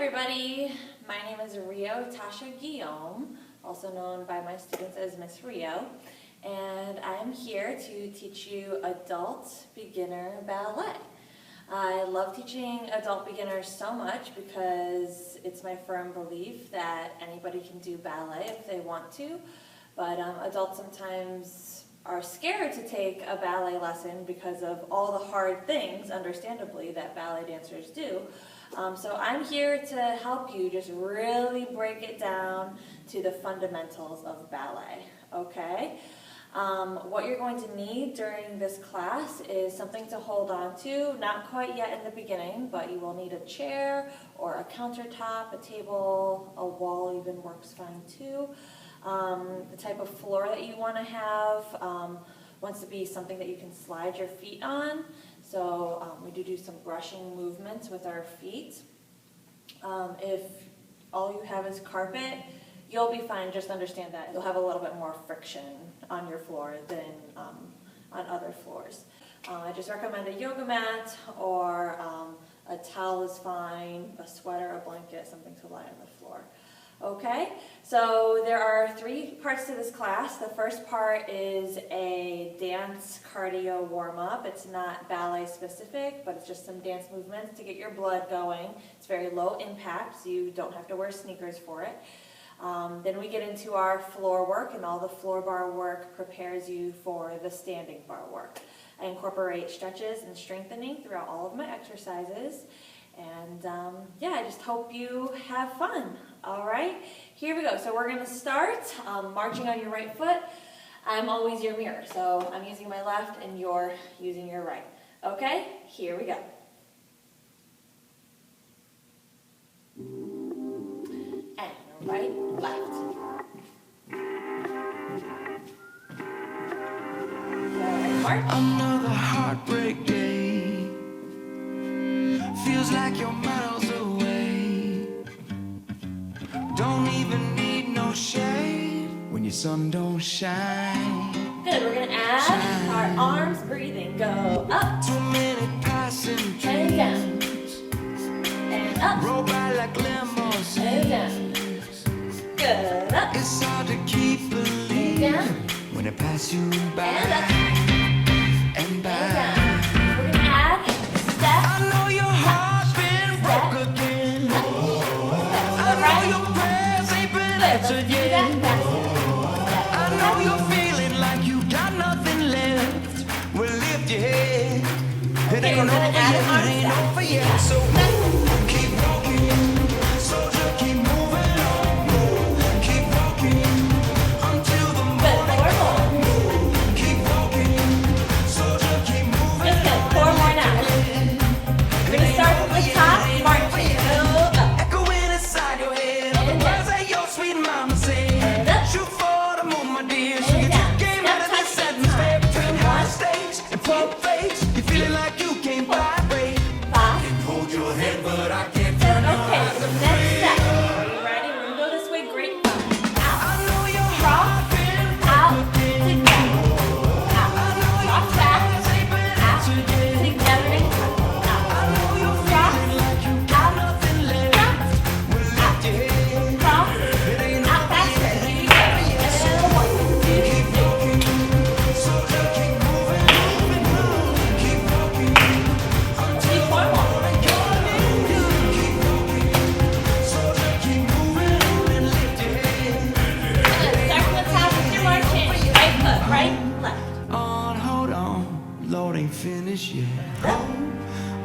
everybody, my name is Rio Tasia Guillaume, also known by my students as Miss Rio, and I'm here to teach you adult beginner ballet. I love teaching adult beginners so much because it's my firm belief that anybody can do ballet if they want to, but adults sometimes are scared to take a ballet lesson because of all the hard things, understandably, that ballet dancers do. So I'm here to help you just really break it down to the fundamentals of ballet, okay? What you're going to need during this class is something to hold on to, not quite yet in the beginning, but you will need a chair or a countertop, a table, a wall even works fine too. The type of floor that you want to have wants to be something that you can slide your feet on. So we do some brushing movements with our feet. If all you have is carpet, you'll be fine. Just understand that you'll have a little bit more friction on your floor than on other floors. I just recommend a yoga mat or a towel is fine, a sweater, a blanket, something to lie on the floor. Okay, so there are 3 parts to this class. The first part is a dance cardio warm-up. It's not ballet specific, but it's just some dance movements to get your blood going. It's very low impact, so you don't have to wear sneakers for it. Then we get into our floor work, and all the floor bar work prepares you for the standing bar work. I incorporate stretches and strengthening throughout all of my exercises. And yeah, I just hope you have fun. All right, here we go. So we're going to start marching on your right foot. I'm always your mirror, so I'm using my left and you're using your right. Okay, here we go. And right, left. March. Another heartbreak day. Feels like you're miles away. Don't even need no shade when your sun don't shine. Good, we're gonna add our arms, breathing, go up. Too many passing trains. And down. And up. Roll by like limousines. And down. Good, up. It's hard to keep believing Down. when it passes you by. And up. And by. And down. We're gonna add step. I know your heart's been broke again. I know your prayers ain't been answered yet. I know you're feeling like you got nothing left. Well, lift your head. It ain't over yet. It ain't over yet. So keep walking, soldier, keep moving on. Keep walking until the morning. Keep walking, soldier, keep moving on. Just good, 4 more now. We're gonna start from the top, marching, go up. Echoing inside your head, all the words that your sweet mama said. And up. Shoot for the moon, my dear. So you And down. came out of this atmosphere between high stakes and pump fakes. You feeling like you can't vibrate. 5. Hold your head, but I can't So, turn your okay, eyes so away. next step. Are you ready? We're gonna go this way, great fun. Out. I know your Cross. heart been Out. broke again. Together. Out. I know your Cross back. prayers ain't been Out. answered yet. Together and out. I know you're Cross. feeling like you got Out. nothing left. Cross. Well, lift your head. Cross. It ain't Out faster. Here you go. And then 1, 2, 3. soldier, keep moving on. Keep walking until Keep 1 more. keep walking. Soldier, keep moving on and lift your head. Good. Start from the top as you're marching. Right foot, right, left. Hold on, Lord ain't finished yet.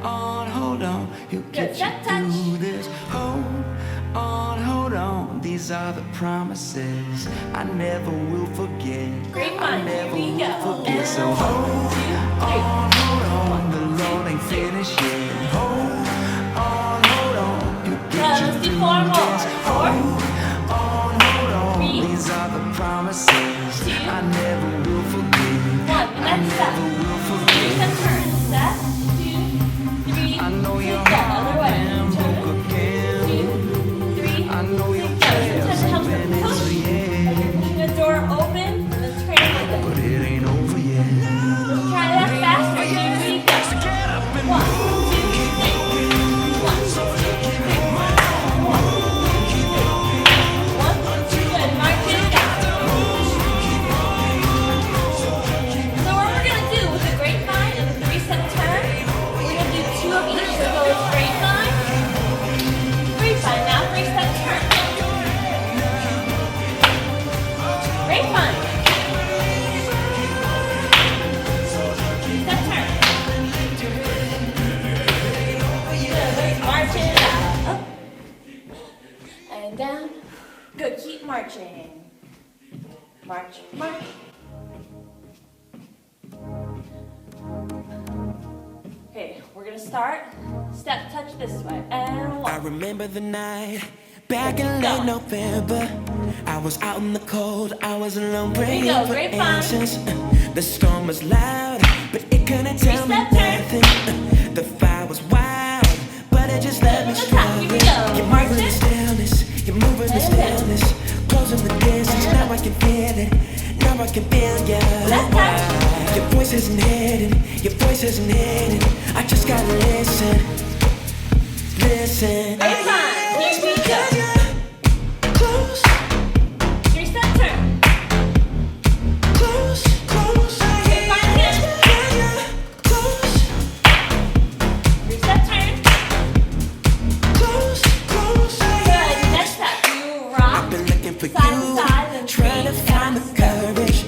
Hold on, he'll get you Step touch. through this. Hold on, these are the promises I never will forget. Great I fun. never Here we will go. forget. And So 1, 2, 3. the Lord ain't finished yet. Hold on, he'll Good, get you let's do through 4 more. this. 4. Hold on, 3. these are the promises 2. I never will forget. 1. The I next step. never will Here's forget. the turn. Step, 2, 3. I know your Take that heart other way. been Turn. broke again. 2, 3. I know your Take that. prayers Sometimes it helps ain't been to push. answered yet. Keep the door open. Let's translate But it. it ain't over yet. Let's try that faster. Here we go. So get up and 1, move. marching. March, march. Okay, we're gonna start. Step touch this way. And I one. remember the night back in late November. I was out in the cold, I was alone praying for answers. The storm was loud, but it couldn't tell me nothing. The fire was wild, but it just let me struggle. You're moving the stillness, you're moving the stillness. Closing the distance, now I can feel it. Now I can feel you. Your voice isn't hidden, your voice isn't hidden. I just gotta listen, listen. Great time. Here we go. Close, 3-step turn. close, close. Okay, fine again. Close, 3-step turn. close, close. Good. Next step. You rock. I've been looking for Side to you, side and trying to find the courage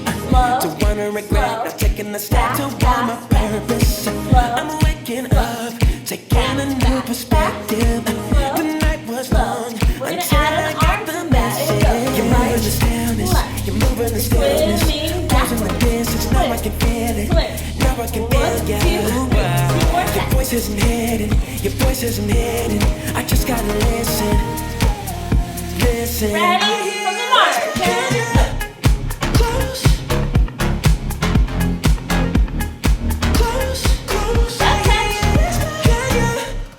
to wanna regret not taking the step to want my purpose. I'm waking up, taking a new perspective. The night was long until I got the message. You're moving the stillness, you're moving the stillness. Closing the distance, now I can feel it. Now I can feel you. Your voice isn't hidden, your voice isn't hidden. I just gotta listen, listen. Ready? From the march. Close, close, close. Step touch.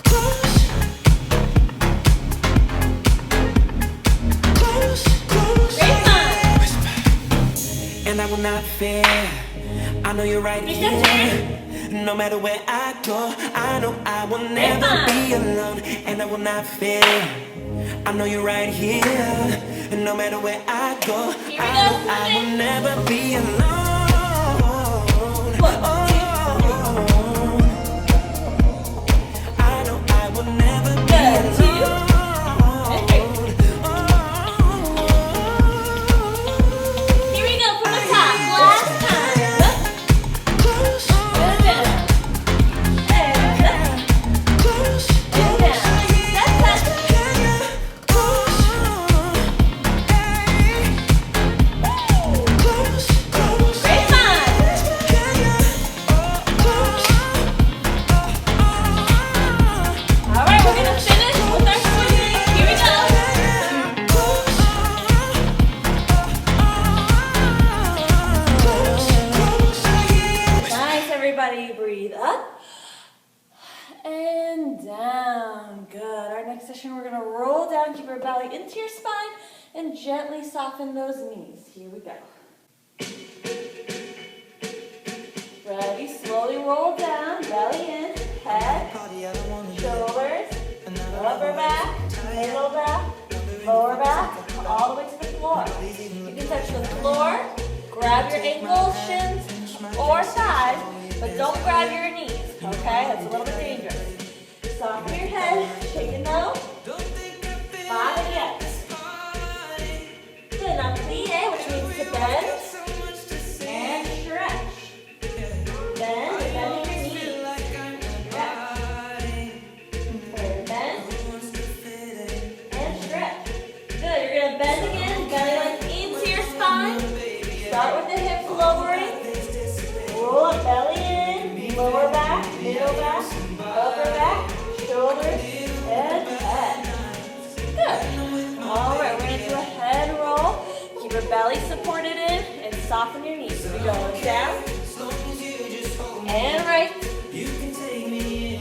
Close, close, close. Great fun. And I will not fear. I know you're right here. No matter where I go, I know I will never be alone. And I will not fear. I know you're right here. And no matter where I go, I know I will never be alone. I know I will never be alone. Here we go from the top. Last time. Close, And down. And up. close, And down. Step touch. close, close. Great fun. All right, we're gonna finish with our swing. Here we go. Nice, everybody. Breathe up and down. Good. Our next session, we're gonna roll down, keep your belly into your spine, and gently soften those knees. Here we go. Ready? Slowly roll down, belly in, head, shoulders, upper back, middle back, lower back, all the way to the floor. You can touch the floor, grab your ankles, shins, or thighs, but don't grab your knees, okay? That's a little bit dangerous. Soften your head, shake it now. 5 again. Good, now plie, which means to bend and stretch. Bend your knees. Stretch. Bend and stretch. Good, you're going to bend again, belly length into your spine. Start with the hips lowering. Roll up, belly in, lower back, middle back, upper back, shoulders, and head. Good. All right, we're going to do a head roll. Keep your belly supported in and soften your knees. We're going down and right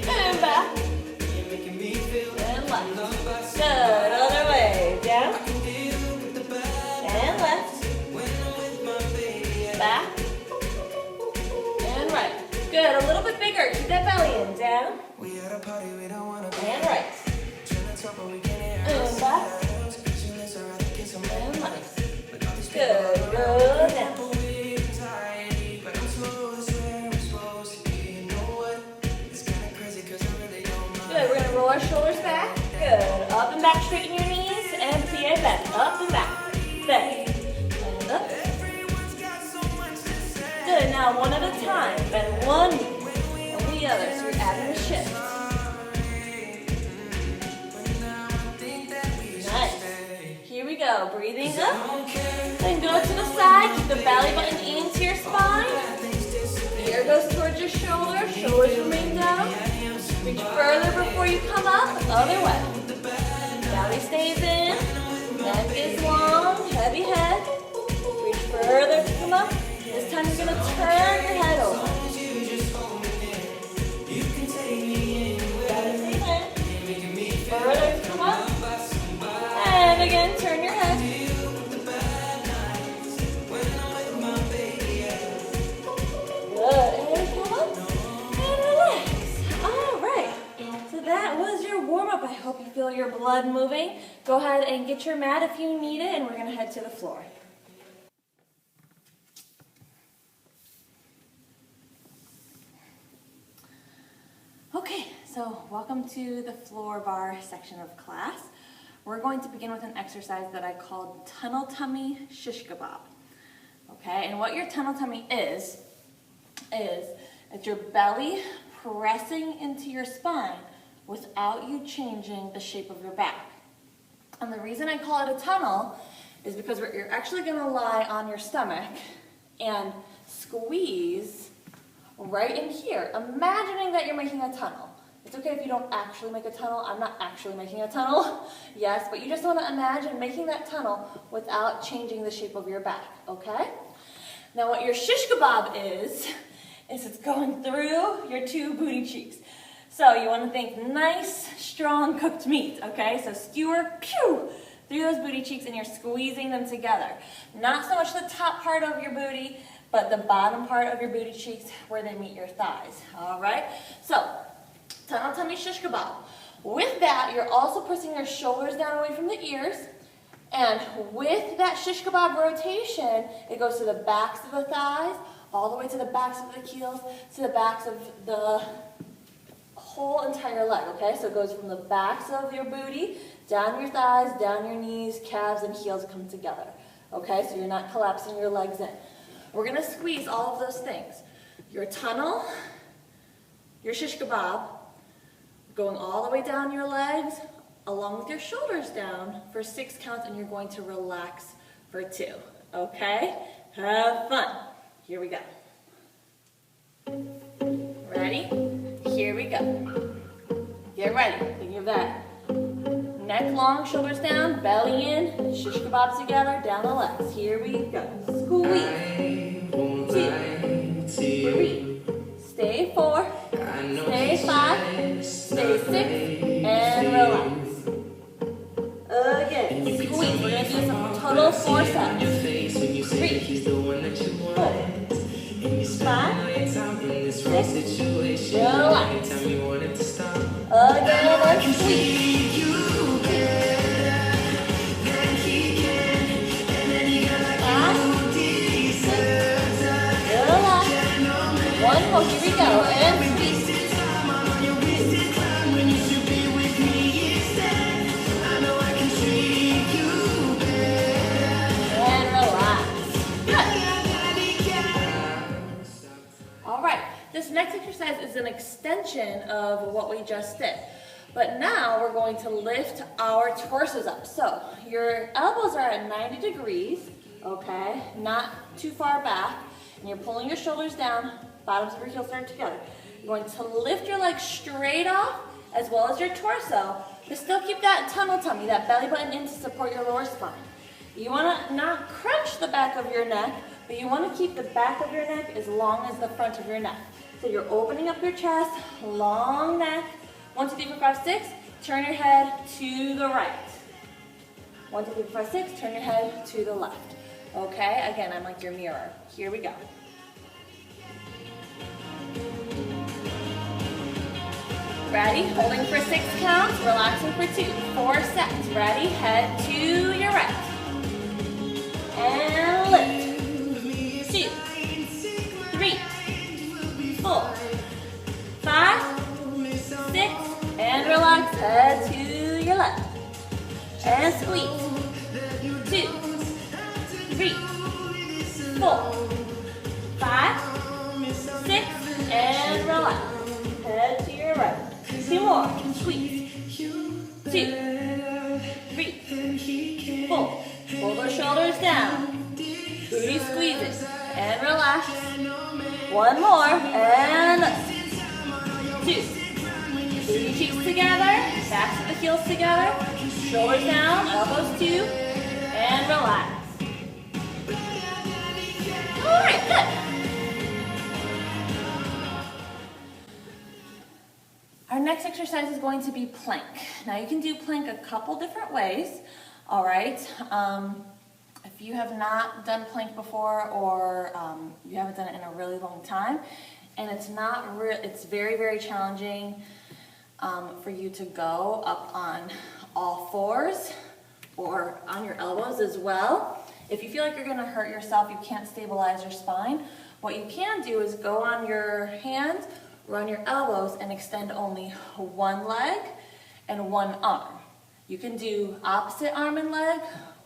and back and left. Good. Other way. Down and left. Back and right. Good. A little bit bigger. Keep that belly in. Down and right. And back. And left. Good. Go down. Good. We're going to roll our shoulders back. Good. Up and back. Straighten your knees. And plie back. Up and back. Back. And up. Good. Now one at a time. Bend one knee and the other. So you're adding a shift. Nice. Here we go. go. Breathing up, then go to the side. Keep the belly button into your spine. Ear goes towards your shoulders. Shoulders remain down. Reach further before you come up. Other way. Belly stays in. Neck is long. Heavy head. Reach further to come up. This time you're going to turn your head over. Belly stays in. Further to come up. And again, turn your head. Good. And come up and relax. All right. So that was your warm-up. I hope you feel your blood moving. Go ahead and get your mat if you need it, and we're going to head to the floor. Okay, so welcome to the floor bar section of class. We're going to begin with an exercise that I called tunnel tummy shish kebab. Okay, and what your tunnel tummy is it's your belly pressing into your spine without you changing the shape of your back. And the reason I call it a tunnel is because you're actually going to lie on your stomach and squeeze right in here, imagining that you're making a tunnel. It's okay if you don't actually make a tunnel. I'm not actually making a tunnel, yes, but you just want to imagine making that tunnel without changing the shape of your back, okay? Now what your shish kebab is it's going through your two booty cheeks. So you want to think nice, strong cooked meat, okay? So skewer, pew, through those booty cheeks, and you're squeezing them together. Not so much the top part of your booty, but the bottom part of your booty cheeks where they meet your thighs, all right? So, tunnel tummy shish kebab. With that, you're also pressing your shoulders down away from the ears, and with that shish kebab rotation, it goes to the backs of the thighs, all the way to the backs of the heels, to the backs of the whole entire leg, okay? So it goes from the backs of your booty, down your thighs, down your knees, calves, and heels come together, okay? So you're not collapsing your legs in. We're going to squeeze all of those things. Your tunnel, your shish kebab, going all the way down your legs, along with your shoulders down for 6 counts, and you're going to relax for 2, okay? Have fun. Here we go. Ready? Here we go. Get ready. Think of that. Neck long, shoulders down, belly in, shish kebabs together, down the legs. Here we go. Squeeze. 2, 3. Stay 4. Stay 5. Stay 6. And relax. Again. Squeeze. We're going to do this a total of 4 sets. 3, 4, 5, 6. Relax. Again, let's squeeze. 1 more, here we go, and squeeze. And relax. Good. All right, this next exercise is an extension of what we just did. But now we're going to lift our torsos up. So your elbows are at 90 degrees, okay, not too far back, and you're pulling your shoulders down. Bottoms of your heels are together. You're going to lift your legs straight off, as well as your torso, but still keep that tunnel tummy, that belly button in to support your lower spine. You want to not crunch the back of your neck, but you want to keep the back of your neck as long as the front of your neck. So you're opening up your chest, long neck. 1, 2, 3, 4, 5, 6. Turn your head to the right. 1, 2, 3, 4, 5, 6. Turn your head to the left. Okay, again, I'm like your mirror. Here we go. Ready? Holding for 6 counts, relaxing for 2. 4 sets. Ready? Head to your right. And lift. 2, 3, 4, 5, 6, and relax. Head to your left. And squeeze. 2, 3, 4, 5, 6, and relax. Head to your right. 2 more. Squeeze. 2, 3, 4, One more, and 2. Booty cheeks together, backs of the heels together, shoulders down, elbows too, and relax. All right, good. Our next exercise is going to be plank. Now you can do plank a couple different ways, all right? If you have not done plank before, or you haven't done it in a really long time, and it's very, very challenging for you to go up on all fours or on your elbows as well. If you feel like you're gonna hurt yourself, you can't stabilize your spine, what you can do is go on your hands, run your elbows, and extend only one leg and one arm. You can do opposite arm and leg,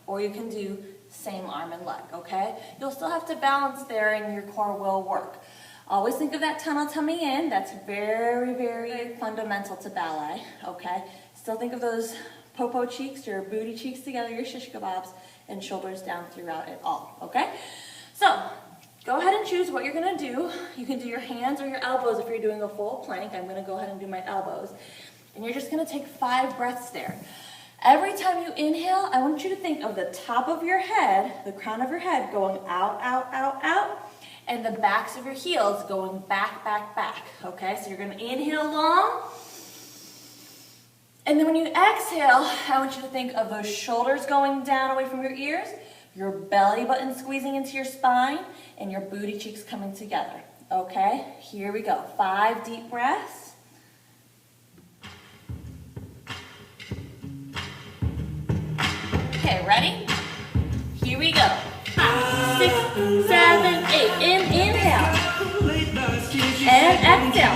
or you can do same arm and leg, okay? You'll still have to balance there and your core will work. Always think of that tunnel tummy in. That's very, very fundamental to ballet, okay? Still think of those popo cheeks, your booty cheeks together, your shish kebabs, and shoulders down throughout it all, okay? So, go ahead and choose what you're gonna do. You can do your hands or your elbows if you're doing a full plank. I'm gonna go ahead and do my elbows. And you're just gonna take 5 breaths there. Every time you inhale, I want you to think of the top of your head, the crown of your head going out, out, out, out, and the backs of your heels going back, back, back, okay? So you're gonna inhale long, and then when you exhale, I want you to think of those shoulders going down away from your ears, your belly button squeezing into your spine, and your booty cheeks coming together, okay? Here we go, 5 deep breaths. Okay, ready? Here we go. 5, 6, 7, 8. Inhale. And exhale.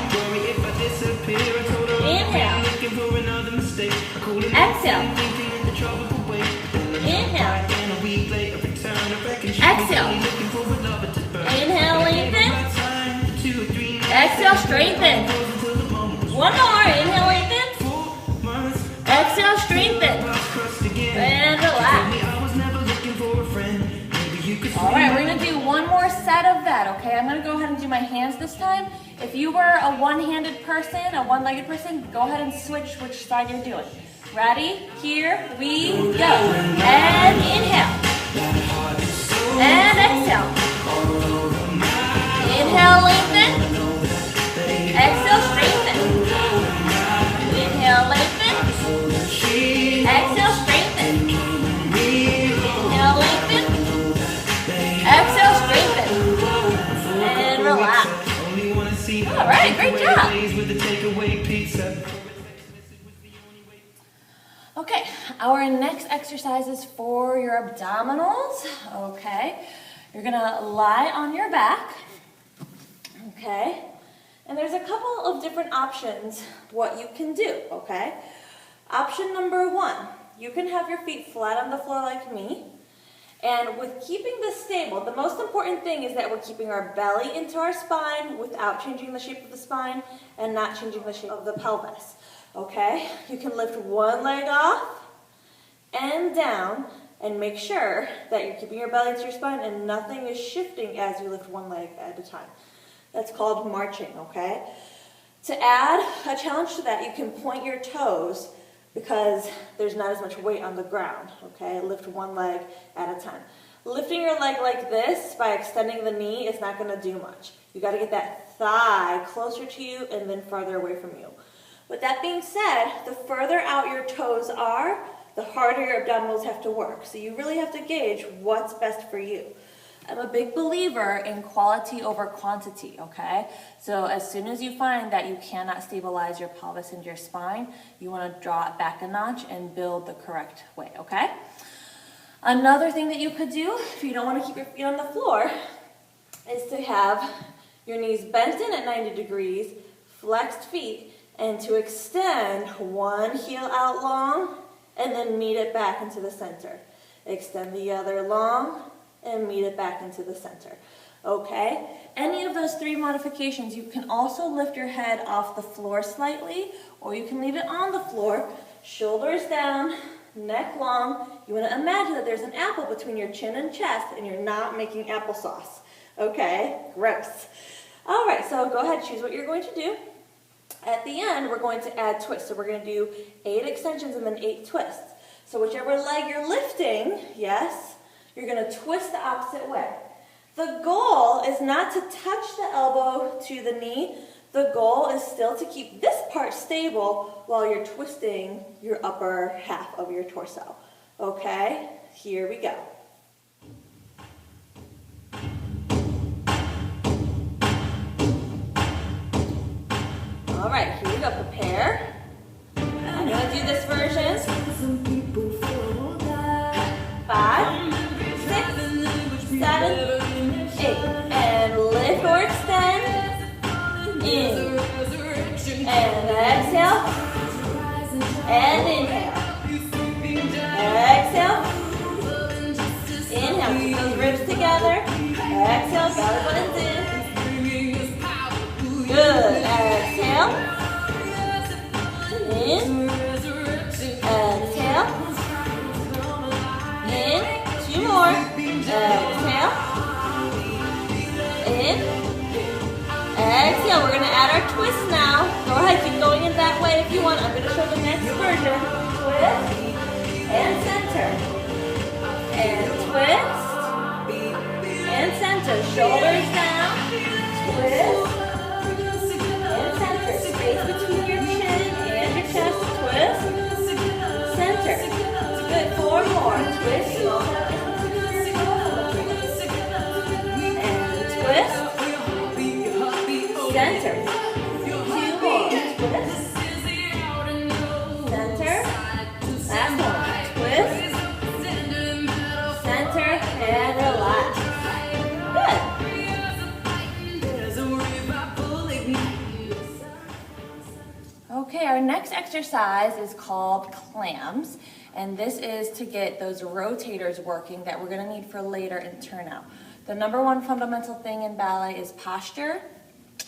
Inhale. Exhale. Inhale. Exhale. Inhale, lengthen. Exhale, straighten. One more. Inhale, lengthen. Exhale, strengthen. And relax. All right, we're going to do one more set of that, okay? I'm going to go ahead and do my hands this time. If you were a one-handed person, a one-legged person, go ahead and switch which side you're doing. Ready? Here we go. And inhale. And exhale. Inhale, lengthen. Exhale, strengthen. Inhale, lengthen. Exhale, strengthen. Inhale, lengthen. Exhale, strengthen. And relax. All right, great job. Okay, our next exercise is for your abdominals. Okay, you're gonna lie on your back. Okay, and there's a couple of different options what you can do. Okay. Option number 1, you can have your feet flat on the floor like me. And with keeping this stable, the most important thing is that we're keeping our belly into our spine without changing the shape of the spine and not changing the shape of the pelvis. Okay? You can lift one leg off and down and make sure that you're keeping your belly into your spine and nothing is shifting as you lift one leg at a time. That's called marching, okay? To add a challenge to that, you can point your toes because there's not as much weight on the ground, okay? Lift one leg at a time. Lifting your leg like this by extending the knee is not gonna do much. You gotta get that thigh closer to you and then farther away from you. With that being said, the further out your toes are, the harder your abdominals have to work. So you really have to gauge what's best for you. I'm a big believer in quality over quantity, okay? So as soon as you find that you cannot stabilize your pelvis and your spine, you want to draw it back a notch and build the correct way, okay? Another thing that you could do, if you don't want to keep your feet on the floor, is to have your knees bent in at 90 degrees, flexed feet, and to extend one heel out long and then meet it back into the center. Extend the other long and meet it back into the center. Okay? Any of those 3 modifications, you can also lift your head off the floor slightly, or you can leave it on the floor, shoulders down, neck long. You want to imagine that there's an apple between your chin and chest, and you're not making applesauce. Okay? Gross. All right, so go ahead, choose what you're going to do. At the end, we're going to add twists. So we're going to do 8 extensions and then 8 twists. So whichever leg you're lifting, yes, you're going to twist the opposite way. The goal is not to touch the elbow to the knee. The goal is still to keep this part stable while you're twisting your upper half of your torso. Okay, here we go. All right, here we go, prepare. I'm going to do this version. 5, 6, 7, 8. And lift or extend. In. And exhale. And inhale. Exhale. Inhale, keep those ribs together. Exhale, belly buttons in. Good, exhale. In. Exhale. In. 2 more. Exhale. In. Exhale. We're going to add our twist now. Go ahead, keep going in that way if you want. I'm going to show the next version. Twist. And center. And twist. And center. Shoulders down. Twist. And center. Space between your chin and your chest. Twist. Center. Good. 4 more. Twist. And twist. Center. 2 more. Twist. Center. Last one. Twist. Center. And relax. Good. Okay, our next exercise is called clams. And this is to get those rotators working that we're going to need for later in turnout. The number 1 fundamental thing in ballet is posture,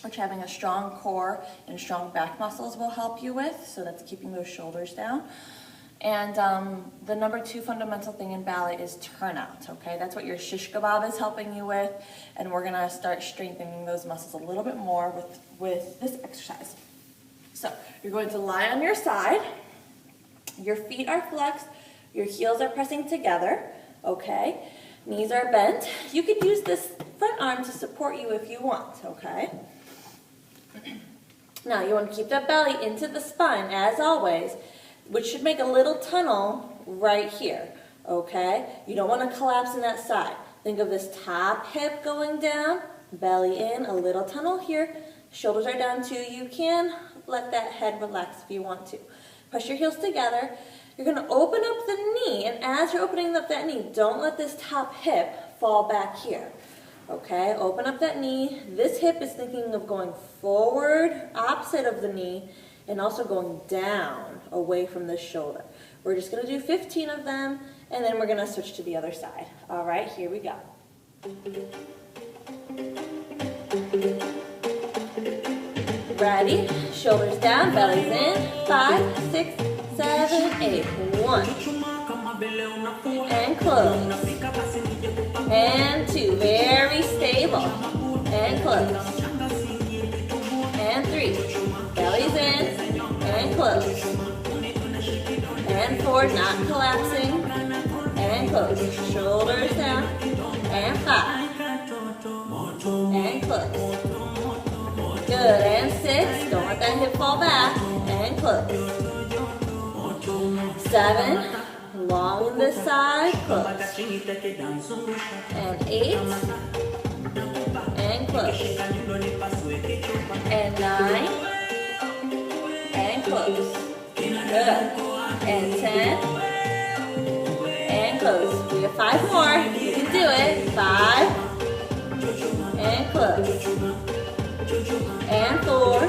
which having a strong core and strong back muscles will help you with. So that's keeping those shoulders down. And the number 2 fundamental thing in ballet is turnout, okay? That's what your shish kebab is helping you with. And we're going to start strengthening those muscles a little bit more with this exercise. So you're going to lie on your side. Your feet are flexed. Your heels are pressing together, okay? Knees are bent. You could use this front arm to support you if you want, okay? Now you want to keep that belly into the spine as always, which should make a little tunnel right here, okay? You don't want to collapse in that side. Think of this top hip going down, belly in, a little tunnel here. Shoulders are down too. You can let that head relax if you want to. Press your heels together. You're going to open up the knee, and as you're opening up that knee, don't let this top hip fall back here. Okay, open up that knee. This hip is thinking of going forward, opposite of the knee, and also going down away from the shoulder. We're just going to do 15 of them, and then we're going to switch to the other side. All right, here we go. Ready? Shoulders down, bellies in. 5, 6, 7, 8. 1. And close. And 2. Very stable. And close. And 3. Bellies in. And close. And 4. Not collapsing. And close. Shoulders down. And 5. And close. Good, and 6, don't let that hip fall back, and close. 7, long in this side, close. And 8, and close. And 9, and close. Good, and 10, and close. We have 5 more, you can do it. 5, and close. And 4,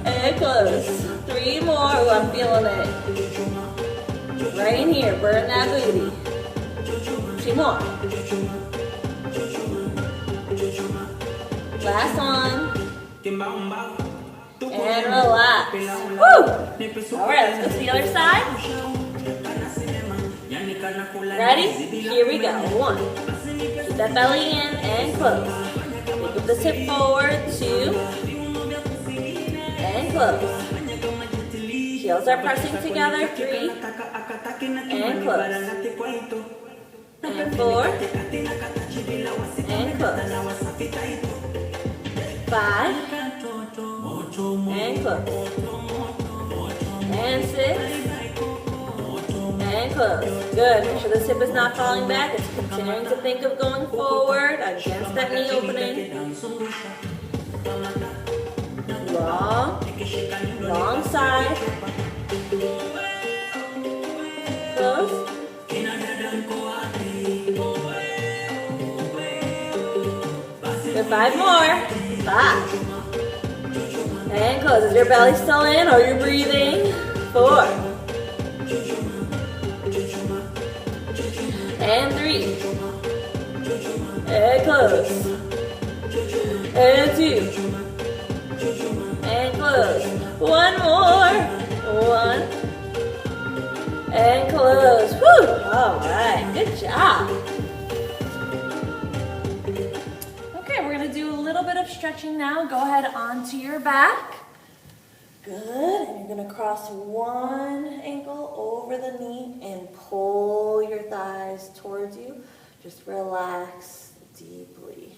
and close. 3 more. Ooh, I'm feeling it. Right in here, burn that booty. 2 more. Last one. And relax. Woo! All right, let's go to the other side. Ready? Here we go. 1. Keep that belly in and close. Think of this hip forward, 2, and close. Heels are pressing together, 3, and close. And 4, and close. 5, and close. And 6, and close. Good. Make sure this hip is not falling back. It's continuing to think of going forward against that knee opening. Long side. Close. Good, 5 more. 5. And close. Is your belly still in or are you breathing? 4. And 3. And close. And 2. And close. 1 more. 1. And close. Whew. All right. Good job. Okay, we're going to do a little bit of stretching now. Go ahead onto your back. Good. And you're going to cross one ankle over the knee and pull your thighs towards you. Just relax deeply.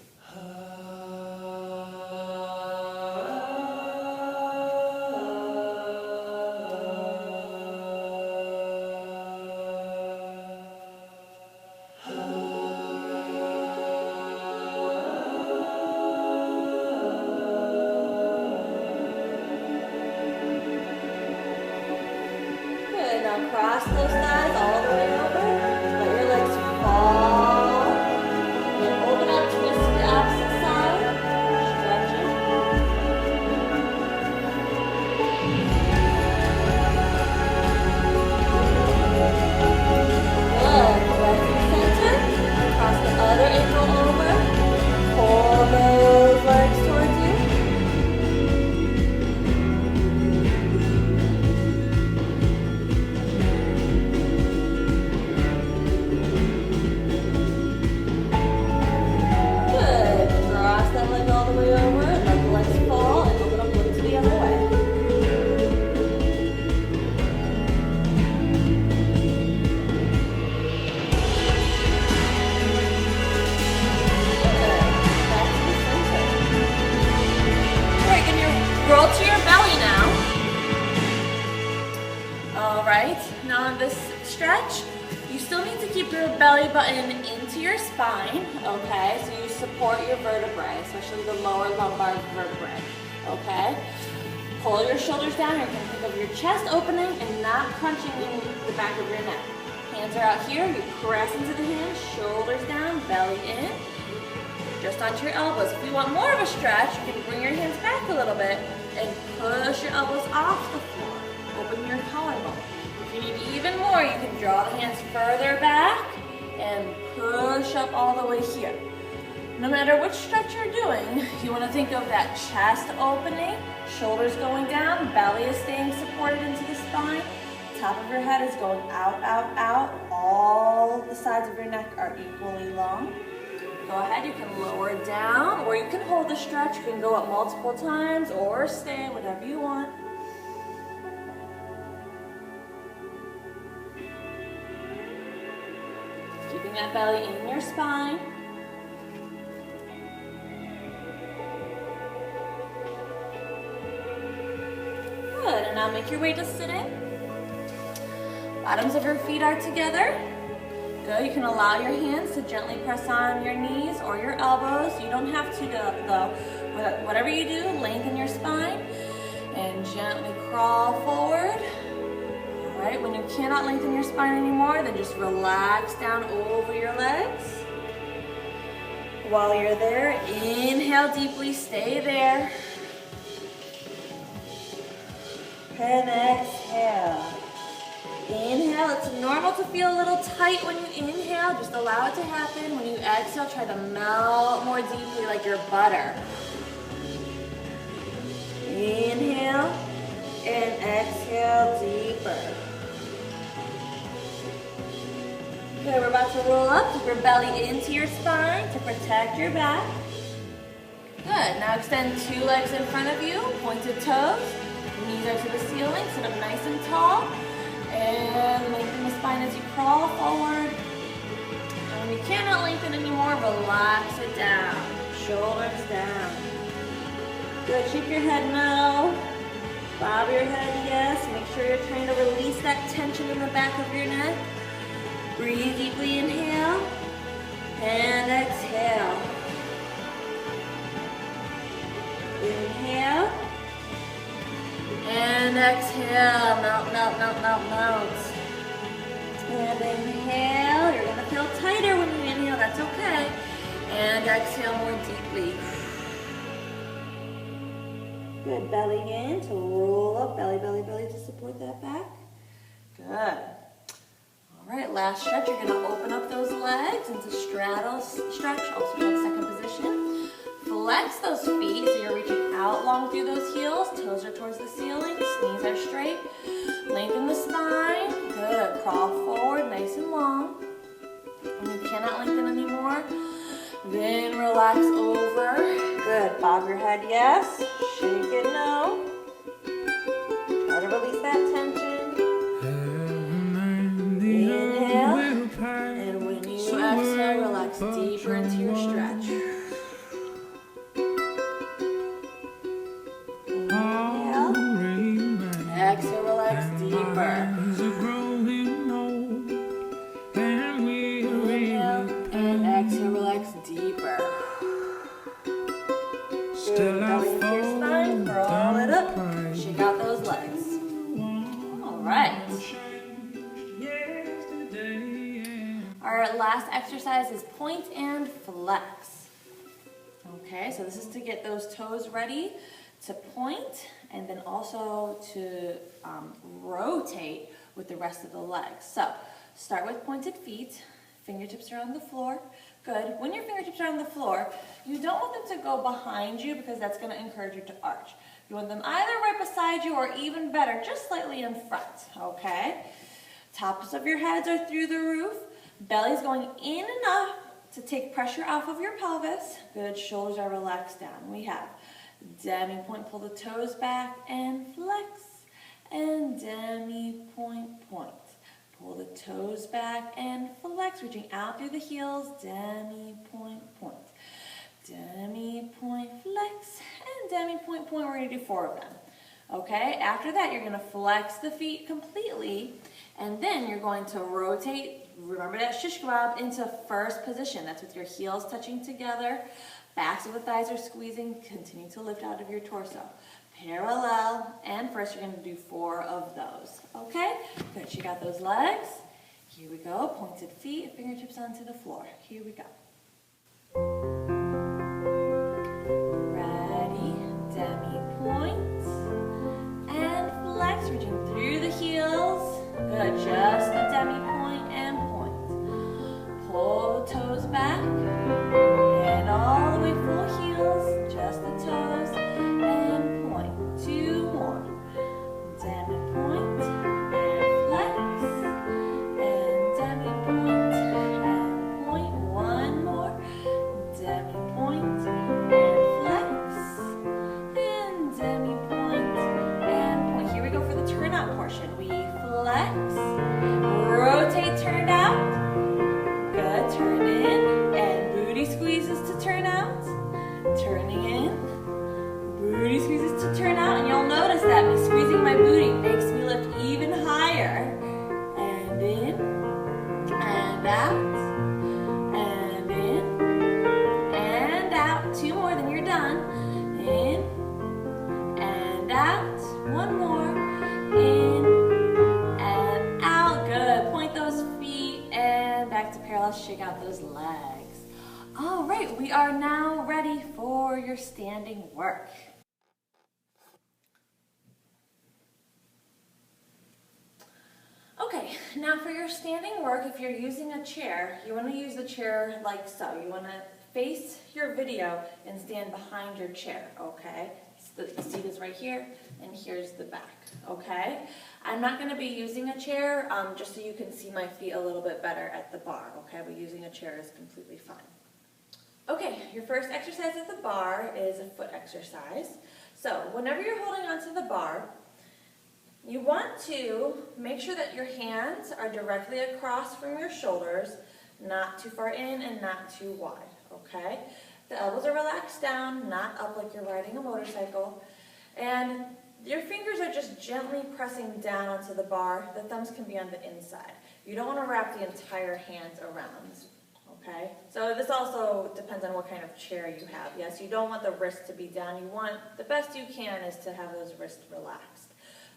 Cross those thighs all the way over. Let your legs fall. And open up, twist to the opposite side. Stretch it. Good. Right through center. Cross the other ankle over. Pull those legs towards you. Roll to your belly now. All right, now on this stretch, you still need to keep your belly button into your spine, okay? So you support your vertebrae, especially the lower lumbar vertebrae, okay? Pull your shoulders down. You can think of your chest opening and not crunching in the back of your neck. Hands are out here. You press into the hands, shoulders down, belly in. Just onto your elbows. If you want more of a stretch, you can bring your hands back a little bit and push your elbows off the floor. Open your collarbone. If you need even more, you can draw the hands further back and push up all the way here. No matter which stretch you're doing, you want to think of that chest opening, shoulders going down, belly is staying supported into the spine, top of your head is going out, out, out. All the sides of your neck are equally long. Go ahead, you can lower it down, or you can hold the stretch. You can go up multiple times, or stay, whatever you want. Keeping that belly in your spine. Good, and now make your way to sitting. Bottoms of your feet are together. Good, you can allow your hands to gently press on your knees or your elbows. You don't have to though. Whatever you do, lengthen your spine and gently crawl forward. All right, when you cannot lengthen your spine anymore, then just relax down over your legs. While you're there, inhale deeply, stay there. And exhale. Inhale, it's normal to feel a little tight when you inhale. Just allow it to happen. When you exhale, try to melt more deeply like your butter. Inhale and exhale deeper. Okay, we're about to roll up. Keep your belly into your spine to protect your back. Good. Now extend 2 legs in front of you, pointed toes, knees are to the ceiling, sit up nice and tall, and lengthen the spine as you crawl forward. And when you cannot lengthen anymore, relax it down. Shoulders down. Good. Keep your head no. Bob your head, yes. Make sure you're trying to release that tension in the back of your neck. Breathe deeply, inhale, and exhale. Inhale, and exhale. Melt, melt, melt, melt, melt. And inhale. You're gonna feel tighter when you inhale, that's okay. And exhale more deeply. Good, belly in to roll up, belly, belly, belly to support that back. Good. All right, last stretch. You're gonna open up those legs into straddle stretch, also called second position. Flex those feet, so you're reaching out long through those heels. Toes are towards the ceiling, knees are straight. Lengthen the spine. Good, crawl forward, nice and long. When you cannot lengthen anymore, then relax over. Good, bob your head, yes. Shake it, no. Try to release that tension. Inhale, and when you exhale, relax deeper into your stretch. Inhale, exhale, relax deeper. Inhale, and exhale, relax deeper. Good, belly into your spine, crawl it up, shake out those legs. All right. Our last exercise is point and flex. Okay, so this is to get those toes ready to point and then also to rotate with the rest of the legs. So start with pointed feet, fingertips are on the floor. Good. When your fingertips are on the floor, you don't want them to go behind you because that's going to encourage you to arch. You want them either right beside you or even better, just slightly in front, okay? Tops of your heads are through the roof. Belly's going in enough to take pressure off of your pelvis. Good. Shoulders are relaxed down. We have demi-point, pull the toes back and flex, and demi-point, point. Pull the toes back and flex, reaching out through the heels, demi-point, point. Demi-point, flex, and demi-point, point. We're going to do 4 of them. Okay, after that, you're going to flex the feet completely, and then you're going to rotate, remember that shish kebab, into first position. That's with your heels touching together, backs of the thighs are squeezing, continue to lift out of your torso. Parallel, and first you're going to do 4 of those. Okay, good. Shake out those legs. Here we go. Pointed feet, fingertips onto the floor. Here we go. Ready, demi-point, and flex, reaching through the heels. Good, just a demi-point and point. Pull the toes back, and all the way full heels, just the toes, and point. 2 more. Demi-point, and flex, and demi-point, and point. 1 more. Demi-point, and flex, and demi-point, and point. Here we go for the turnout portion. We flex, rotate, turn out. Good, turn in, and booty squeezes to turn out. Turning in, booty squeezes to turn out, and you'll notice that me squeezing my booty makes me lift even higher. And in, and out, and in, and out. 2 more, then you're done. In, and out. 1 more. In, and out. Good. Point those feet, and back to parallel. Shake out those legs. All right, we are now ready for your standing work. Okay, now for your standing work, if you're using a chair, you want to use the chair like so. You want to face your video and stand behind your chair, okay? So the seat is right here, and here's the back, okay? I'm not going to be using a chair, just so you can see my feet a little bit better at the bar, okay? But using a chair is completely fine. Okay, your first exercise at the bar is a foot exercise. So whenever you're holding onto the bar, you want to make sure that your hands are directly across from your shoulders, not too far in and not too wide, okay? The elbows are relaxed down, not up like you're riding a motorcycle. And your fingers are just gently pressing down onto the bar. The thumbs can be on the inside. You don't want to wrap the entire hands around, okay? So this also depends on what kind of chair you have. Yes, you don't want the wrists to be down. You want, the best you can is to have those wrists relaxed,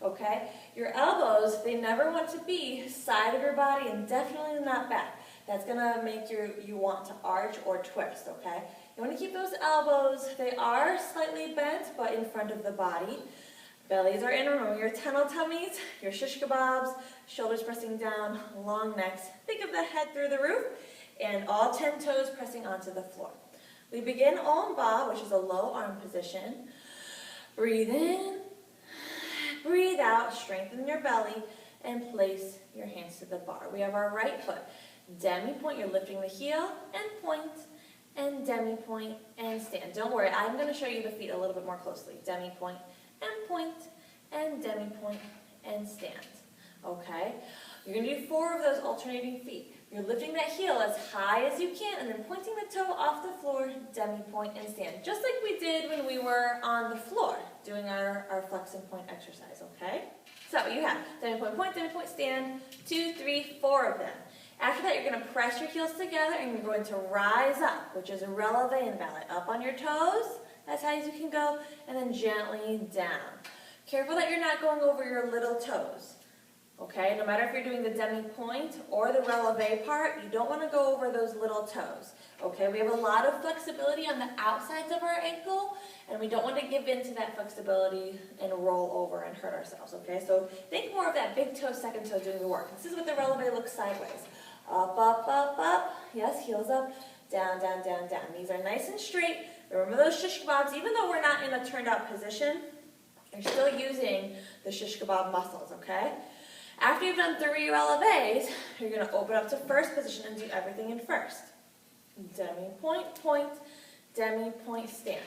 okay? Your elbows, they never want to be side of your body and definitely not back. That's going to make you want to arch or twist, okay? You want to keep those elbows, they are slightly bent, but in front of the body. Bellies are in, remember your tunnel tummies, your shish kebabs, shoulders pressing down, long necks. Think of the head through the roof, and all 10 toes pressing onto the floor. We begin en bas, which is a low arm position. Breathe in, breathe out, strengthen your belly, and place your hands to the bar. We have our right foot. Demi-point, you're lifting the heel, and point, and demi-point, and stand. Don't worry, I'm going to show you the feet a little bit more closely. Demi-point, and point, and demi-point, and stand. Okay? You're going to do 4 of those alternating feet. You're lifting that heel as high as you can, and then pointing the toe off the floor, demi-point, and stand. Just like we did when we were on the floor, doing our flex and point exercise, okay? So you have demi-point, stand, 2, 3, 4 of them. After that, you're going to press your heels together, and you're going to rise up, which is a releve in ballet. Up on your toes, as high as you can go, and then gently down. Careful that you're not going over your little toes. Okay, no matter if you're doing the demi-point or the releve part, you don't want to go over those little toes. Okay, we have a lot of flexibility on the outsides of our ankle, and we don't want to give in to that flexibility and roll over and hurt ourselves. Okay, so think more of that big toe, second toe doing the work. This is what the releve looks sideways. Up, up, up, up. Yes, heels up. Down, down, down, down. Knees are nice and straight. Remember those shish kebabs, even though we're not in a turned out position, you're still using the shish kebab muscles, okay? After you've done 3 releves, you're going to open up to first position and do everything in first. Demi-point, point, demi-point, stand.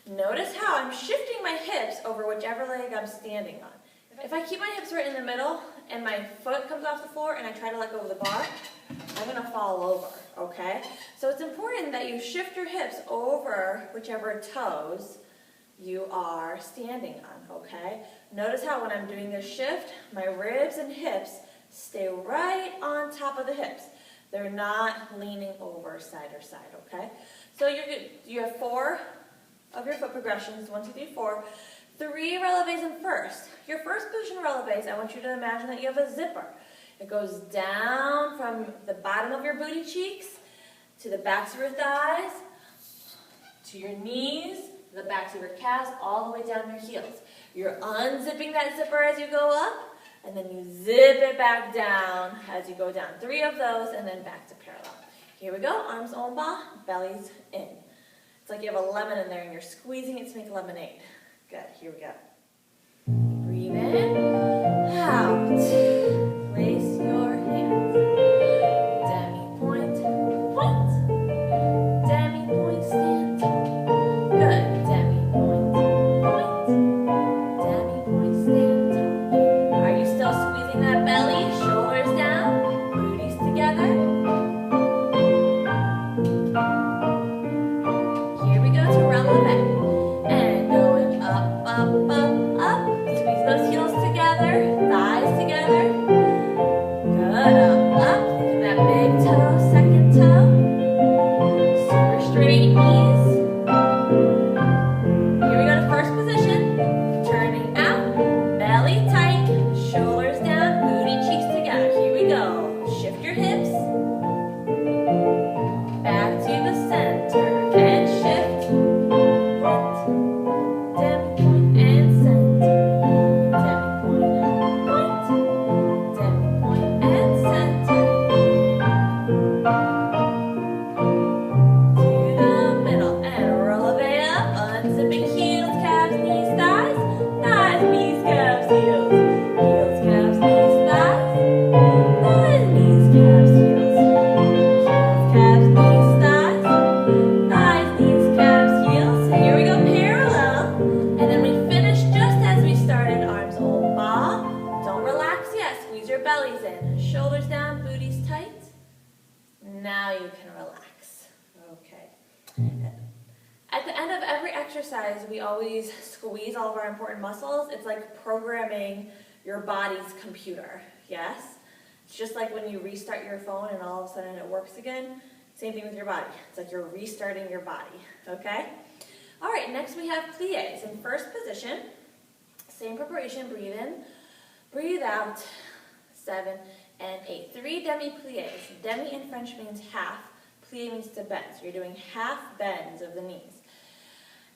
Notice how I'm shifting my hips over whichever leg I'm standing on. If I keep my hips right in the middle and my foot comes off the floor and I try to let go of the bar, I'm going to fall over, okay? So it's important that you shift your hips over whichever toes you are standing on, okay? Notice how when I'm doing this shift, my ribs and hips stay right on top of the hips. They're not leaning over side or side, okay? So you have 4 of your foot progressions, 1, 2, 3, 4. 3 releves in first. Your first position releves, I want you to imagine that you have a zipper. It goes down from the bottom of your booty cheeks to the backs of your thighs, to your knees, the backs of your calves, all the way down your heels. You're unzipping that zipper as you go up, and then you zip it back down as you go down. 3 of those, and then back to parallel. Here we go, arms en bas, bellies in. It's like you have a lemon in there and you're squeezing it to make lemonade. Good, here we go. Breathe in, out. Place your hands. Demi-point, point. Demi-point, stand tall. Good. Demi-point, point. Demi-point, stand tall. Are you still squeezing that belly? Shoulders down, booties together. Here we go to releve. And going up, up, up, up. Squeeze those heels together, thighs together. Good, up, up. Think of that big toe, second toe. Super straight knees. Here we go to first position. Turning out, belly tight, shoulders down, booty cheeks together. Here we go. Shift your hips. Back to the center and shift. Point, demi-point, and center. Demi-point, Now you can relax. Okay. At the end of every exercise, we always squeeze all of our important muscles. It's like programming your body's computer, yes? It's just like when you restart your phone and all of a sudden it works again. Same thing with your body. It's like you're restarting your body, okay? All right, next we have plies. In first position, same preparation, breathe in, breathe out, 7 and 8. 3 demi-plies. Demi in French means half, plie means to bend. So you're doing half bends of the knees.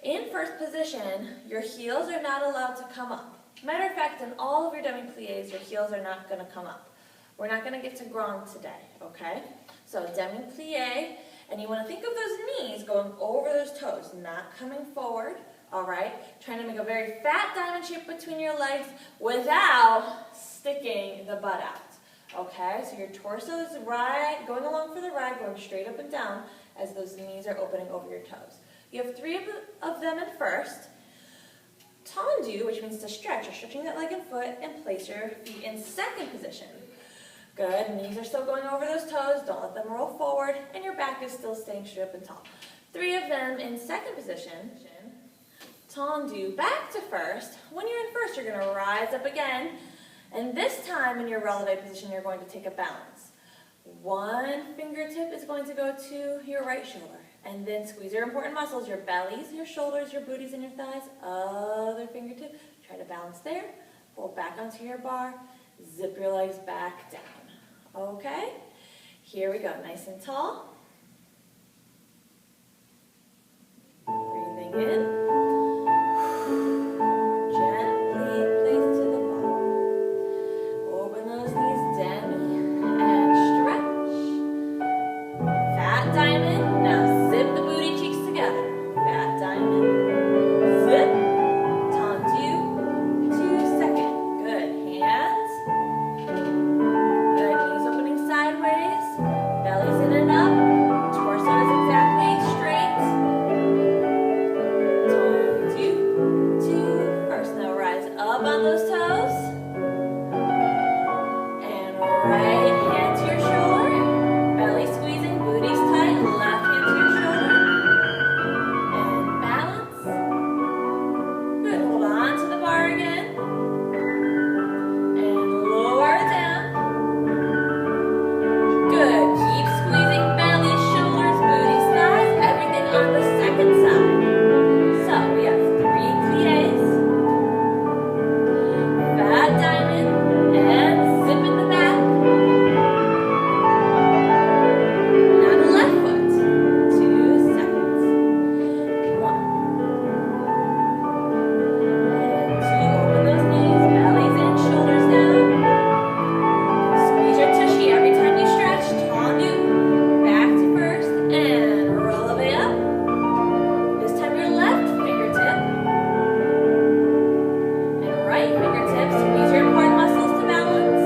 In first position, your heels are not allowed to come up. Matter of fact, in all of your demi-plies, your heels are not going to come up. We're not going to get to grand today, okay? So demi-plie, and you want to think of those knees going over those toes, not coming forward, all right? Trying to make a very fat diamond shape between your legs without sticking the butt out, okay? So your torso is going along for the ride, going straight up and down as those knees are opening over your toes. You have 3 of them in first. Tendu, which means to stretch. You're stretching that leg and foot, and place your feet in second position. Good, knees are still going over those toes, don't let them roll forward, and your back is still staying straight up and tall. 3 of them in second position. Tendu, back to first. When you're in first, you're going to rise up again, and this time in your releve position, you're going to take a balance. One fingertip is going to go to your right shoulder, and then squeeze your important muscles, your bellies, your shoulders, your booties, and your thighs. Other fingertip, try to balance there. Pull back onto your bar, zip your legs back down. Okay, here we go, nice and tall. Breathing in. Gently place to the bottom. Open those knees, demi, and stretch. Fat diamond, now zip the booty cheeks together. Fat diamond, zip, tendu, 2 seconds. Good, hands. Good, knees opening sideways, belly's in and up, torso is exactly straight. Tendu, 2, first. Now rise up on those toes. And right hand to your shoulder, belly squeezing, booty's tight, left hand to your shoulder. And balance. Good, hold on to the bar again. And lower down. Good. Keep squeezing belly, shoulders, booties, thighs, everything on the second side. So we have 3 plies, fat diamond, and zip in the back. Now the left foot. 2 seconds. 1. And 2. Open those knees, bellies in, shoulders down. Squeeze your tushy every time you stretch. Tendu. Back to first and releve up. This time your left fingertip and right fingertip. Squeeze your important muscles to balance.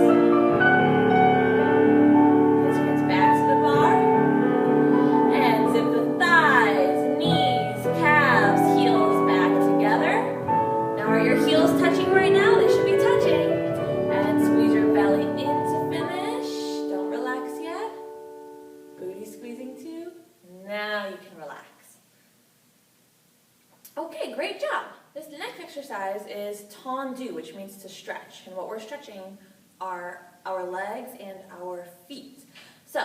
This one's back to the bar. And zip the thighs, knees, calves, heels back together. Now are your heels touching right now? They should be touching. And squeeze your belly in to finish. Don't relax yet. Booty squeezing too. Now you can relax. Okay, great job. This next exercise is tendu, which means to stretch. And what we're stretching are our legs and our feet. So,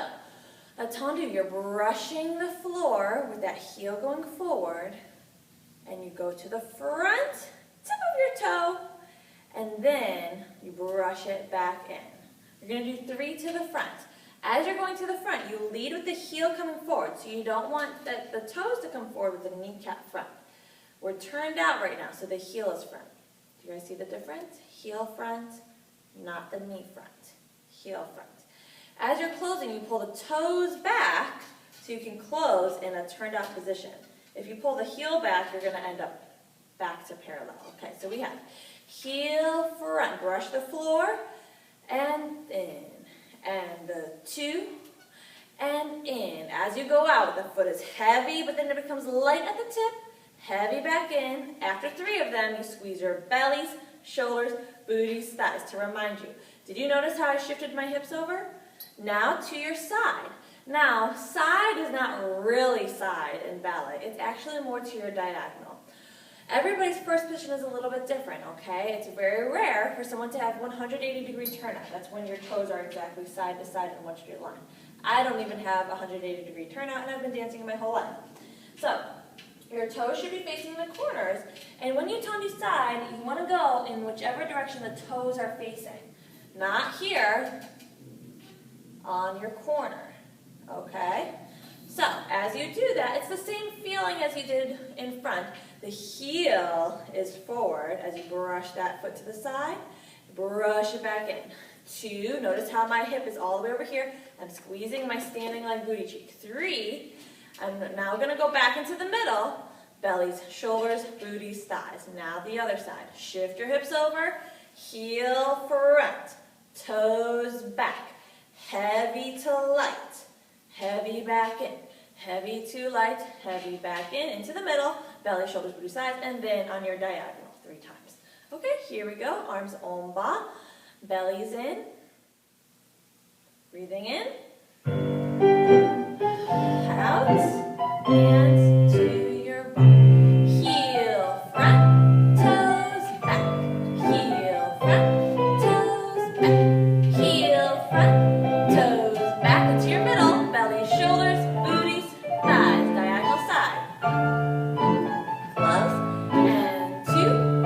a tendu, you're brushing the floor with that heel going forward, and you go to the front tip of your toe, and then you brush it back in. You're going to do 3 to the front. As you're going to the front, you lead with the heel coming forward, so you don't want the toes to come forward with the kneecap front. We're turned out right now, so the heel is front. Do you guys see the difference? Heel front, not the knee front. Heel front. As you're closing, you pull the toes back so you can close in a turned out position. If you pull the heel back, you're going to end up back to parallel. Okay, so we have heel front, brush the floor, and in, and the 2, and in. As you go out, the foot is heavy, but then it becomes light at the tip, heavy back in. After 3 of them, you squeeze your bellies, shoulders, booties, thighs. To remind you, did you notice how I shifted my hips over? Now to your side. Now, side is not really side in ballet. It's actually more to your diagonal. Everybody's first position is a little bit different, okay? It's very rare for someone to have 180-degree turnout. That's when your toes are exactly side to side in one straight line. I don't even have 180-degree turnout, and I've been dancing my whole life. So, your toes should be facing the corners, and when you tendu side, you want to go in whichever direction the toes are facing. Not here, on your corner, okay? So, as you do that, it's the same feeling as you did in front. The heel is forward as you brush that foot to the side, brush it back in. 2, notice how my hip is all the way over here. I'm squeezing my standing leg booty cheek. 3, I'm now going to go back into the middle. Bellies, shoulders, booties, thighs. Now the other side. Shift your hips over, heel front, toes back. Heavy to light, heavy back in. Heavy to light, heavy back in, into the middle, belly, shoulders, booty, sides, and then on your diagonal 3 times. Okay, here we go. Arms en bas, bellies in, breathing in, out, and to your bum. Heel front, toes back. Heel front, toes back. Heel front, toes back into your middle, belly, shoulders, booties, thighs, diagonal side. Close, and 2,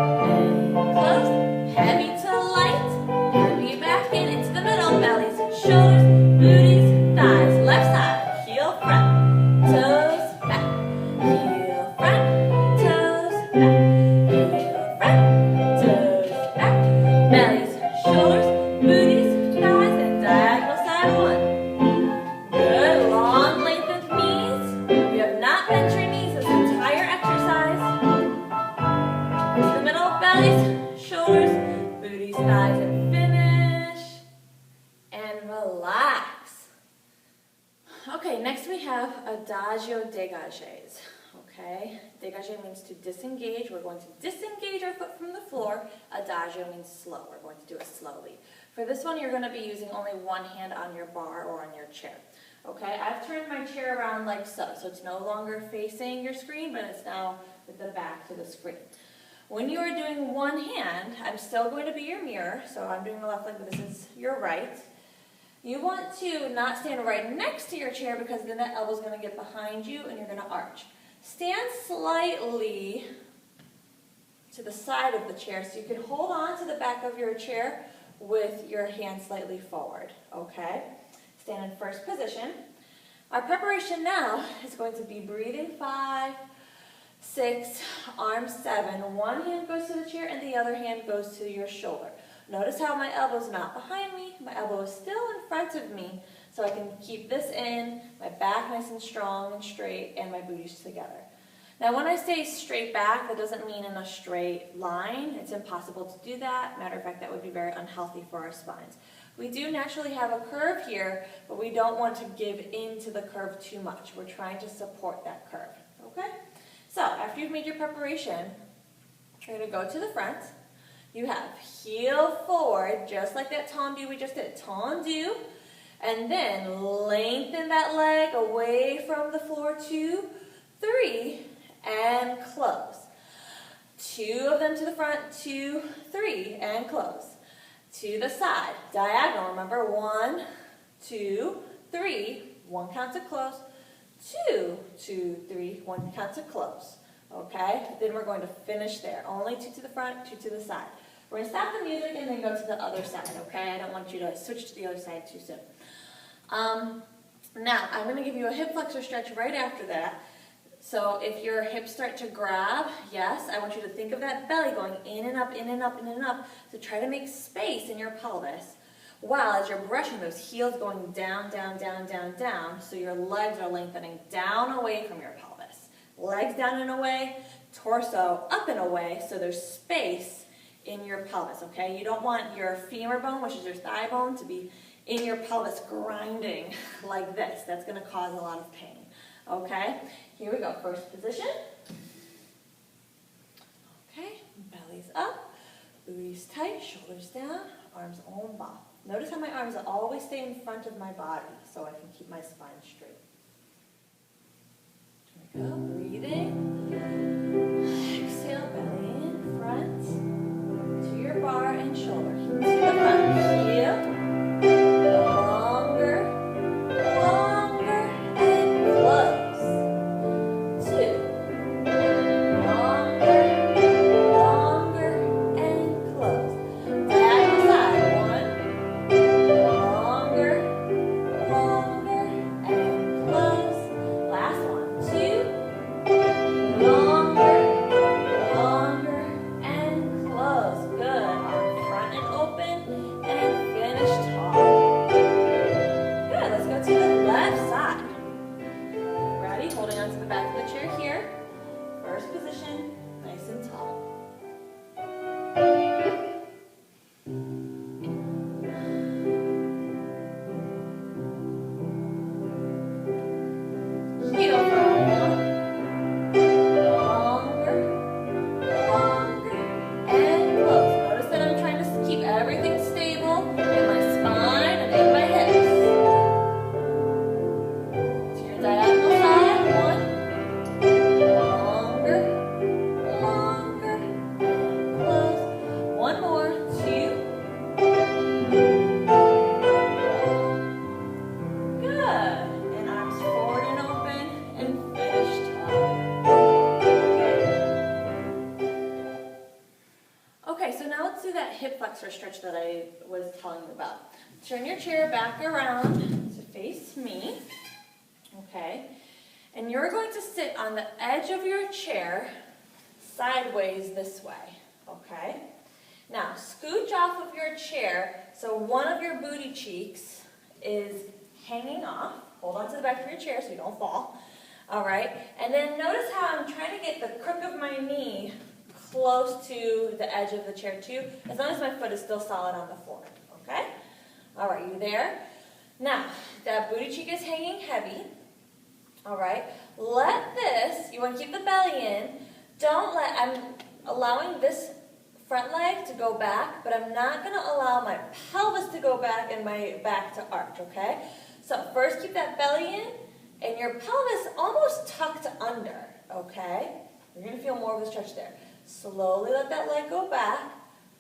and close. Heavy to light, heavy back in, into the middle, bellies, shoulders, booties, thighs. Left side, heel front, toes back. Heel front, toes back. Heel front, toes back. Bellies, shoulders, booties, thighs, and diagonal side 1. Good, long lengthened knees. You have not bent your knees this entire exercise. Into the middle, bellies, shoulders, booties, thighs, and finish. And relax. Okay, next we have Adagio dégagés. Okay, dégagé means to disengage. We're going to disengage our foot from the floor. Adagio means slow. We're going to do it slowly. For this one, you're going to be using only one hand on your bar or on your chair. Okay, I've turned my chair around like so, so it's no longer facing your screen, but it's now with the back to the screen. When you are doing one hand, I'm still going to be your mirror, so I'm doing the left leg, but this is your right. You want to not stand right next to your chair because then that elbow's going to get behind you and you're going to arch. Stand slightly to the side of the chair so you can hold on to the back of your chair with your hand slightly forward, okay? Stand in first position. Our preparation now is going to be breathing 5, 6, arms 7. One hand goes to the chair and the other hand goes to your shoulder. Notice how my elbow's not behind me, my elbow is still in front of me, so I can keep this in, my back nice and strong and straight, and my booties together. Now when I say straight back, that doesn't mean in a straight line. It's impossible to do that. Matter of fact, that would be very unhealthy for our spines. We do naturally have a curve here, but we don't want to give into the curve too much. We're trying to support that curve, okay? So after you've made your preparation, you're going to go to the front. You have heel forward, just like that tendu we just did. Tendu, and then lengthen that leg away from the floor. 2, 3, and close. 2 of them to the front, 2, 3, and close. To the side, diagonal, remember, 1, 2, 3, 1 count to close, 2, 2, 3, 1 count to close. Okay, then we're going to finish there. Only 2 to the front, 2 to the side. We're going to stop the music and then go to the other side, okay? I don't want you to switch to the other side too soon. Now, I'm going to give you a hip flexor stretch right after that. So if your hips start to grab, yes, I want you to think of that belly going in and up, in and up, in and up. So try to make space in your pelvis while as you're brushing those heels going down, down, down, down, down. So your legs are lengthening down away from your pelvis. Legs down and away, torso up and away, so there's space in your pelvis, okay? You don't want your femur bone, which is your thigh bone, to be in your pelvis grinding like this. That's going to cause a lot of pain, okay? Here we go, first position. Okay, belly's up, Booty's tight, shoulders down, arms en bas. Notice how my arms always stay in front of my body so I can keep my spine straight. Here we go, breathing. Exhale, belly in, front, to your bar and shoulder. To the front, heel, longer, longer, and close. 2, longer, longer, and close. Diagonal side, 1, longer, longer, and close. Last one, 2, longer, longer, and close. Good. Arm front and open, and finish tall. Good. Let's go to the left side. Ready? Holding on to the back of the chair here. First position, nice and tall. Heel for 1, longer, longer, and close. Notice that I'm trying to keep everything stable in my spine and in my hips. To your diagonal side, 1, longer, longer, and close. One more, 2. Good. And arms forward and open and finish tall. Okay, so now let's do that hip flexor stretch that I was telling you about. Turn your chair back around to face me. Okay. And you're going to sit on the edge of your chair sideways this way. Okay. Now, scooch off of your chair so one of your booty cheeks is hanging off. Hold on to the back of your chair so you don't fall. All right. And then notice how I'm trying to get the crook of my knee close to the edge of the chair too, as long as my foot is still solid on the floor. Okay? All right, you there? Now, that booty cheek is hanging heavy. All right. Let this, you want to keep the belly in. I'm allowing this front leg to go back, but I'm not going to allow my pelvis to go back and my back to arch, okay? So first keep that belly in and your pelvis almost tucked under, okay? You're going to feel more of a stretch there. Slowly let that leg go back.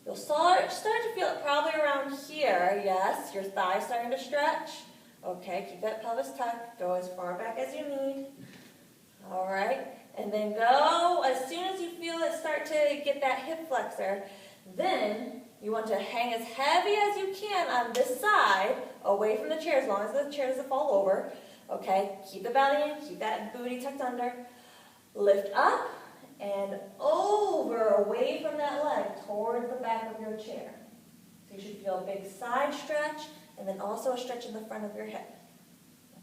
You'll start to feel it probably around here, yes, your thigh's starting to stretch. Okay, keep that pelvis tucked, go as far back as you need. All right, and then go, as soon as you feel it start to get that hip flexor, then you want to hang as heavy as you can on this side, away from the chair, as long as the chair doesn't fall over. Okay, keep the belly in, keep that booty tucked under. Lift up and over, away from that leg, towards the back of your chair. So you should feel a big side stretch, and then also a stretch in the front of your hip.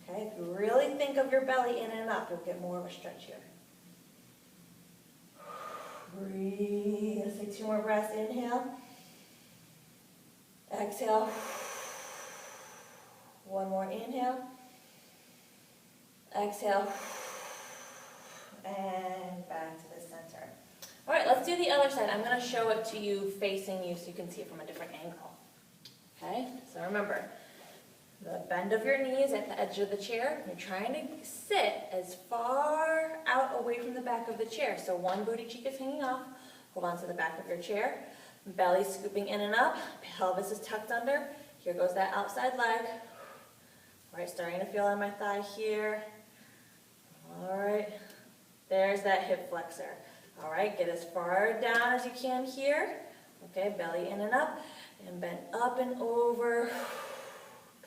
Okay, if you really think of your belly in and up, you'll get more of a stretch here. Breathe. Let's take 2 more breaths. Inhale. Exhale. 1 more inhale. Exhale. And back to the center. All right, let's do the other side. I'm going to show it to you facing you so you can see it from a different angle. Okay, so remember, the bend of your knees at the edge of the chair. You're trying to sit as far out away from the back of the chair. So one booty cheek is hanging off. Hold on to the back of your chair. Belly scooping in and up. Pelvis is tucked under. Here goes that outside leg. All right, starting to feel on my thigh here. All right, there's that hip flexor. All right, get as far down as you can here. Okay, belly in and up. And bend up and over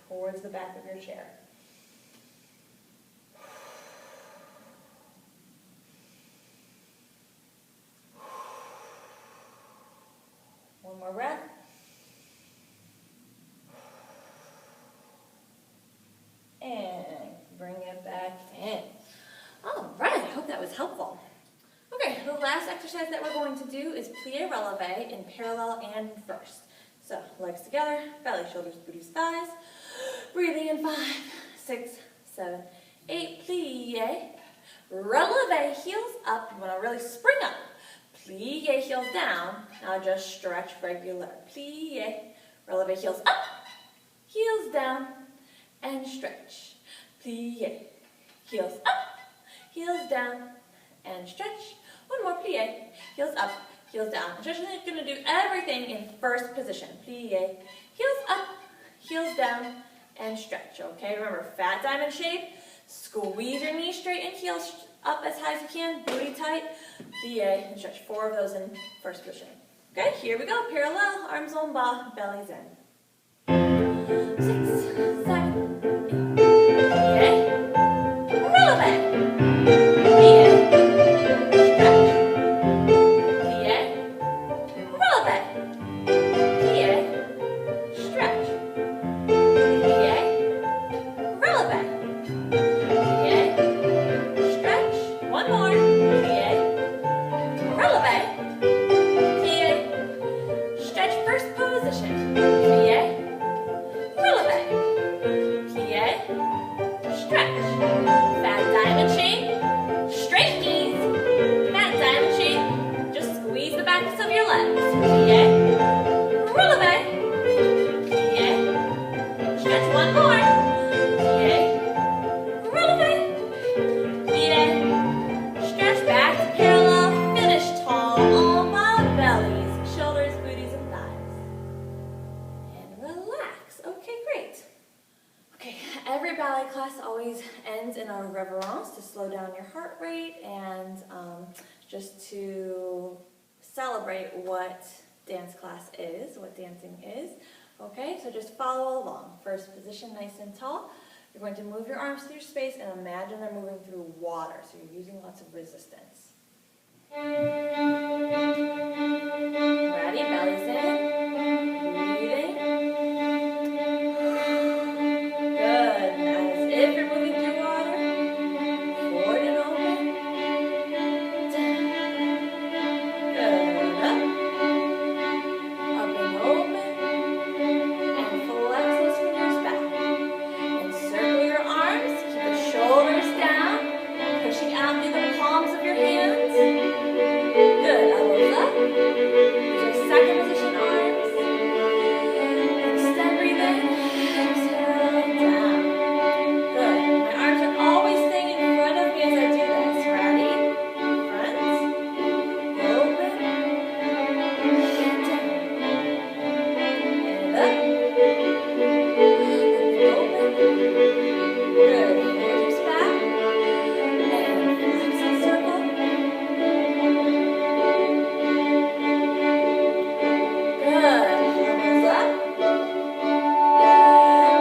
towards the back of your chair. One more breath. And bring it back in. All right, I hope that was helpful. Okay, the last exercise that we're going to do is plie releve in parallel and reverse. So, legs together, belly, shoulders, booties, thighs. Breathing in 5, 6, 7, 8. Plie. Releve, heels up. You want to really spring up. plie, heels down. Now just stretch regular. Plie, releve, heels up, heels down, and stretch. Plie, heels up, heels down, and stretch. One more, plie, heels up, heels down. Just going to do everything in first position. Plie, heels up, heels down, and stretch. Okay, remember, fat diamond shape. Squeeze your knees straight and heels up as high as you can. Booty tight. Plie, and stretch. 4 of those in first position. Okay, here we go. Parallel, arms on barre, bellies in. 6, 7, 8. Plie, releve. Every ballet class always ends in a reverence to slow down your heart rate and just to celebrate what dance class is, what dancing is. Okay, so just follow along. First position, nice and tall. You're going to move your arms through space and imagine they're moving through water, so you're using lots of resistance. Ready, bellies in. Breathing. Good. As if you're moving through water. Forward and open. Down. Good. Up and open. And flex those fingers back. Encircle your arms. Keep the shoulders down. Pushing out through the palms of your hands. Good. Elbows up. Use our second position arms. Extend, breathe in. Exhale, down. Good. My arms are always staying in front of me as I do this. Ready? Front. Open. And down. And up. Open. Good. Fingertips back. And flex and circle. Good. Elbows up.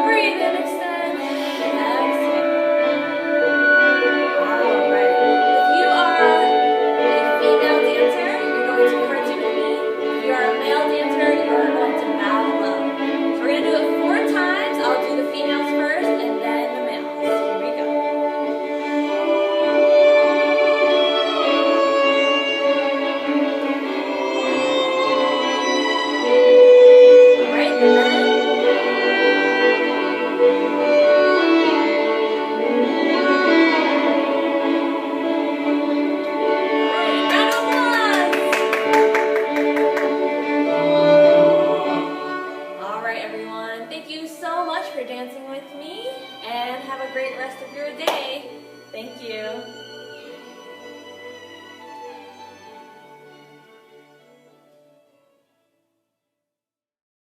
Breathe in, extend. Exhale. All right. If you are a female dancer, you're going to curtsy with me. If you are a male dancer, you are going to bow low. So we're going to do it 4 times. I'll do the females first and then the males. Here we go. All right, the men. Round of applause. All right, everyone. Thank you so much for dancing with me, and have a great rest of your day. Thank you.